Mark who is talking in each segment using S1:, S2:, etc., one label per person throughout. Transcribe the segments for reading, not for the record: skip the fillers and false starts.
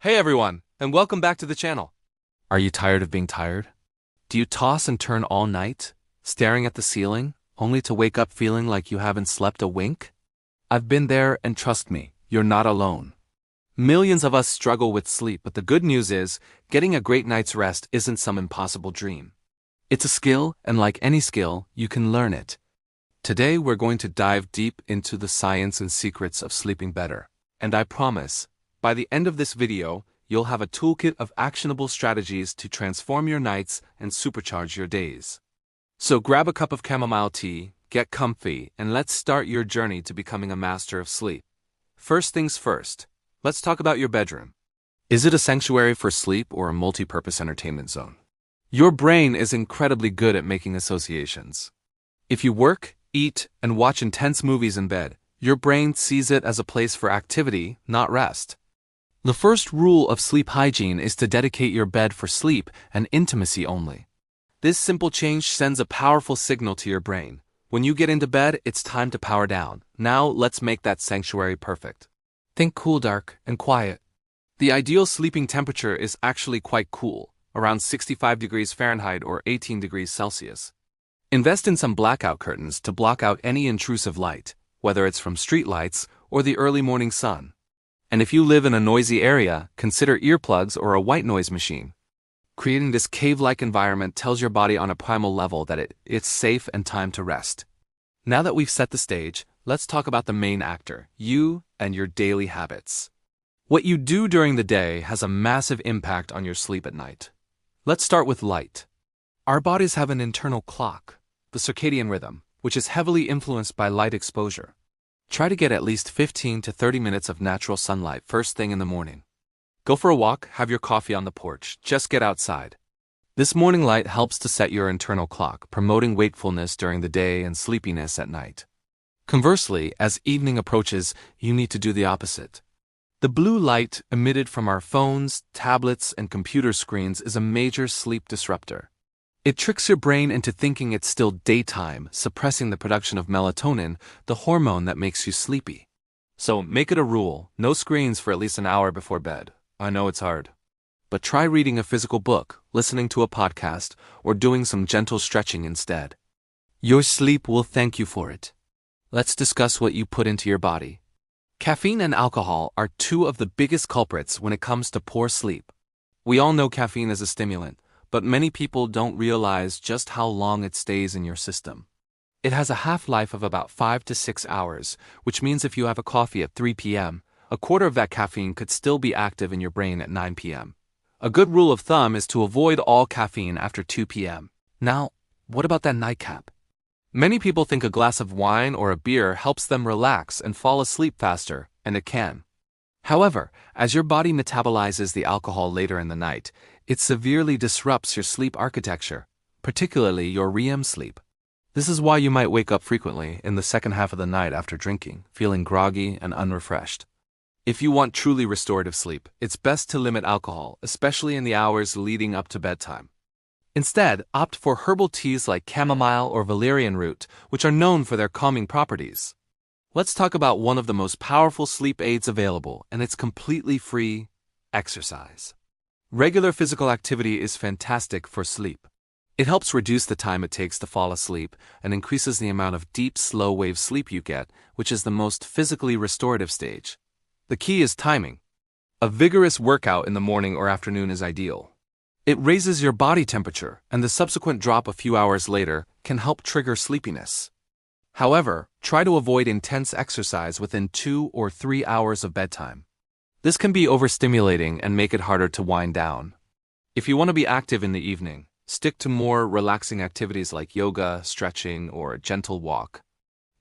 S1: Hey everyone, and welcome back to the channel. Are you tired of being tired? Do you toss and turn all night, staring at the ceiling, only to wake up feeling like you haven't slept a wink? I've been there, and trust me, you're not alone. Millions of us struggle with sleep, but the good news is, getting a great night's rest isn't some impossible dream. It's a skill, and like any skill, you can learn it. Today we're going to dive deep into the science and secrets of sleeping better. And I promise, by the end of this video, you'll have a toolkit of actionable strategies to transform your nights and supercharge your days. So grab a cup of chamomile tea, get comfy, and let's start your journey to becoming a master of sleep. First things first, let's talk about your bedroom. Is it a sanctuary for sleep or a multi-purpose entertainment zone? Your brain is incredibly good at making associations. If you work, eat, and watch intense movies in bed, your brain sees it as a place for activity, not rest. The first rule of sleep hygiene is to dedicate your bed for sleep and intimacy only. This simple change sends a powerful signal to your brain. When you get into bed, it's time to power down. Now let's make that sanctuary perfect. Think cool, dark, and quiet. The ideal sleeping temperature is actually quite cool, around 65 degrees Fahrenheit or 18 degrees Celsius. Invest in some blackout curtains to block out any intrusive light, whether it's from street lights or the early morning sun. And if you live in a noisy area, consider earplugs or a white noise machine. Creating this cave-like environment tells your body on a primal level that it's safe and time to rest. Now that we've set the stage, let's talk about the main actor, you and your daily habits. What you do during the day has a massive impact on your sleep at night. Let's start with light. Our bodies have an internal clock, the circadian rhythm, which is heavily influenced by light exposure. Try to get at least 15 to 30 minutes of natural sunlight first thing in the morning. Go for a walk, have your coffee on the porch, just get outside. This morning light helps to set your internal clock, promoting wakefulness during the day and sleepiness at night. Conversely, as evening approaches, you need to do the opposite. The blue light emitted from our phones, tablets, and computer screens is a major sleep disruptor. It tricks your brain into thinking it's still daytime, suppressing the production of melatonin, the hormone that makes you sleepy. So make it a rule, no screens for at least an hour before bed. I know it's hard. But try reading a physical book, listening to a podcast, or doing some gentle stretching instead. Your sleep will thank you for it. Let's discuss what you put into your body. Caffeine and alcohol are two of the biggest culprits when it comes to poor sleep. We all know caffeine is a stimulant, but many people don't realize just how long it stays in your system. It has a half-life of about 5 to 6 hours, which means if you have a coffee at 3 p.m., a quarter of that caffeine could still be active in your brain at 9 p.m. A good rule of thumb is to avoid all caffeine after 2 p.m. Now, what about that nightcap? Many people think a glass of wine or a beer helps them relax and fall asleep faster, and it can. However, as your body metabolizes the alcohol later in the night, it severely disrupts your sleep architecture, particularly your REM sleep. This is why you might wake up frequently in the second half of the night after drinking, feeling groggy and unrefreshed. If you want truly restorative sleep, it's best to limit alcohol, especially in the hours leading up to bedtime. Instead, opt for herbal teas like chamomile or valerian root, which are known for their calming properties. Let's talk about one of the most powerful sleep aids available, and it's completely free: exercise. Regular physical activity is fantastic for sleep. It helps reduce the time it takes to fall asleep and increases the amount of deep, slow-wave sleep you get, which is the most physically restorative stage. The key is timing. A vigorous workout in the morning or afternoon is ideal. It raises your body temperature, and the subsequent drop a few hours later can help trigger sleepiness. However, try to avoid intense exercise within 2 or 3 hours of bedtime. This can be overstimulating and make it harder to wind down. If you want to be active in the evening, stick to more relaxing activities like yoga, stretching, or a gentle walk.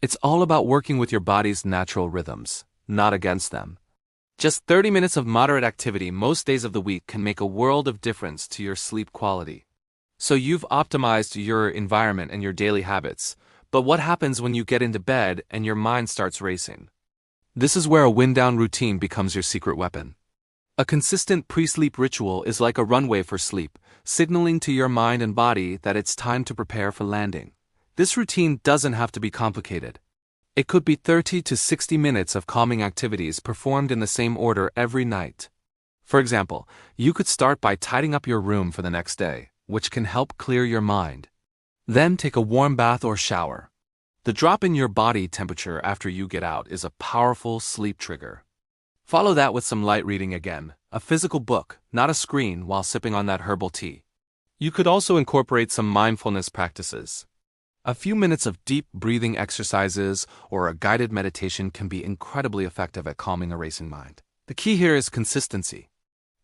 S1: It's all about working with your body's natural rhythms, not against them. Just 30 minutes of moderate activity most days of the week can make a world of difference to your sleep quality. So you've optimized your environment and your daily habits, but what happens when you get into bed and your mind starts racing? This is where a wind-down routine becomes your secret weapon. A consistent pre-sleep ritual is like a runway for sleep, signaling to your mind and body that it's time to prepare for landing. This routine doesn't have to be complicated. It could be 30 to 60 minutes of calming activities performed in the same order every night. For example, you could start by tidying up your room for the next day, which can help clear your mind. Then take a warm bath or shower. The drop in your body temperature after you get out is a powerful sleep trigger. Follow that with some light reading again, a physical book, not a screen, while sipping on that herbal tea. You could also incorporate some mindfulness practices. A few minutes of deep breathing exercises or a guided meditation can be incredibly effective at calming a racing mind. The key here is consistency.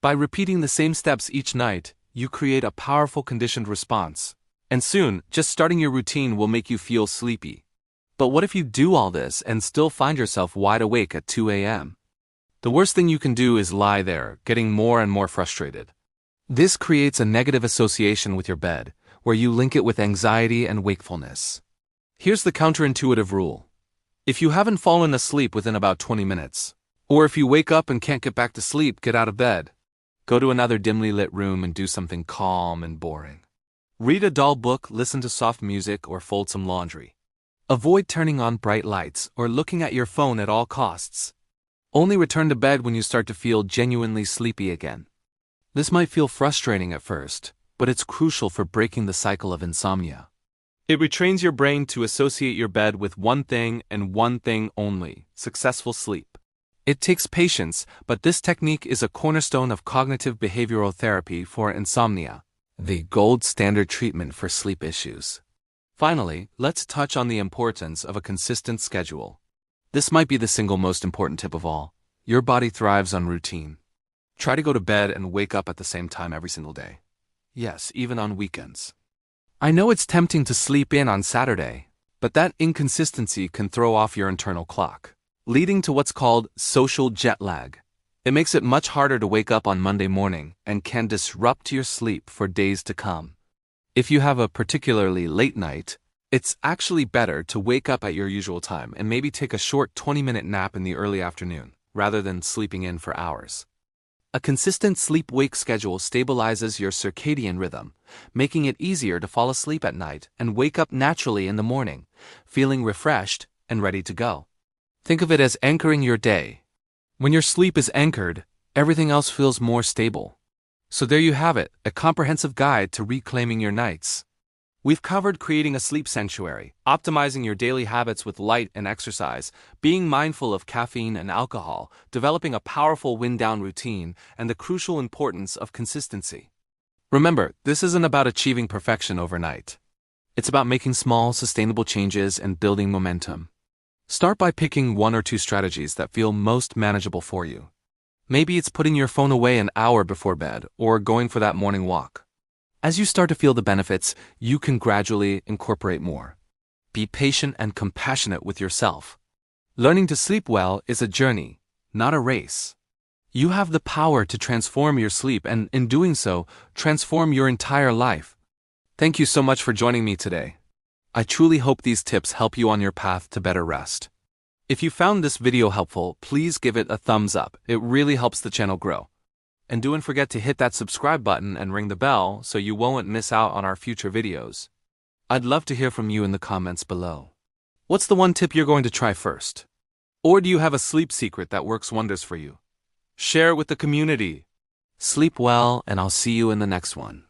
S1: By repeating the same steps each night, you create a powerful conditioned response. And soon, just starting your routine will make you feel sleepy. But what if you do all this and still find yourself wide awake at 2 a.m.? The worst thing you can do is lie there, getting more and more frustrated. This creates a negative association with your bed, where you link it with anxiety and wakefulness. Here's the counterintuitive rule. If you haven't fallen asleep within about 20 minutes, or if you wake up and can't get back to sleep, get out of bed. Go to another dimly lit room and do something calm and boring. Read a dull book, listen to soft music, or fold some laundry. Avoid turning on bright lights or looking at your phone at all costs. Only return to bed when you start to feel genuinely sleepy again. This might feel frustrating at first, but it's crucial for breaking the cycle of insomnia. It retrains your brain to associate your bed with one thing and one thing only: successful sleep. It takes patience, but this technique is a cornerstone of cognitive behavioral therapy for insomnia, the gold standard treatment for sleep issues. Finally, let's touch on the importance of a consistent schedule. This might be the single most important tip of all. Your body thrives on routine. Try to go to bed and wake up at the same time every single day. Yes, even on weekends. I know it's tempting to sleep in on Saturday, but that inconsistency can throw off your internal clock, leading to what's called social jet lag. It makes it much harder to wake up on Monday morning and can disrupt your sleep for days to come. If you have a particularly late night, it's actually better to wake up at your usual time and maybe take a short 20-minute nap in the early afternoon, rather than sleeping in for hours. A consistent sleep-wake schedule stabilizes your circadian rhythm, making it easier to fall asleep at night and wake up naturally in the morning, feeling refreshed and ready to go. Think of it as anchoring your day. When your sleep is anchored, everything else feels more stable. So there you have it, a comprehensive guide to reclaiming your nights. We've covered creating a sleep sanctuary, optimizing your daily habits with light and exercise, being mindful of caffeine and alcohol, developing a powerful wind-down routine, and the crucial importance of consistency. Remember, this isn't about achieving perfection overnight. It's about making small, sustainable changes and building momentum. Start by picking one or two strategies that feel most manageable for you. Maybe it's putting your phone away an hour before bed or going for that morning walk. As you start to feel the benefits, you can gradually incorporate more. Be patient and compassionate with yourself. Learning to sleep well is a journey, not a race. You have the power to transform your sleep and, in doing so, transform your entire life. Thank you so much for joining me today. I truly hope these tips help you on your path to better rest. If you found this video helpful, please give it a thumbs up. It really helps the channel grow. And don't forget to hit that subscribe button and ring the bell so you won't miss out on our future videos. I'd love to hear from you in the comments below. What's the one tip you're going to try first? Or do you have a sleep secret that works wonders for you? Share it with the community. Sleep well, and I'll see you in the next one.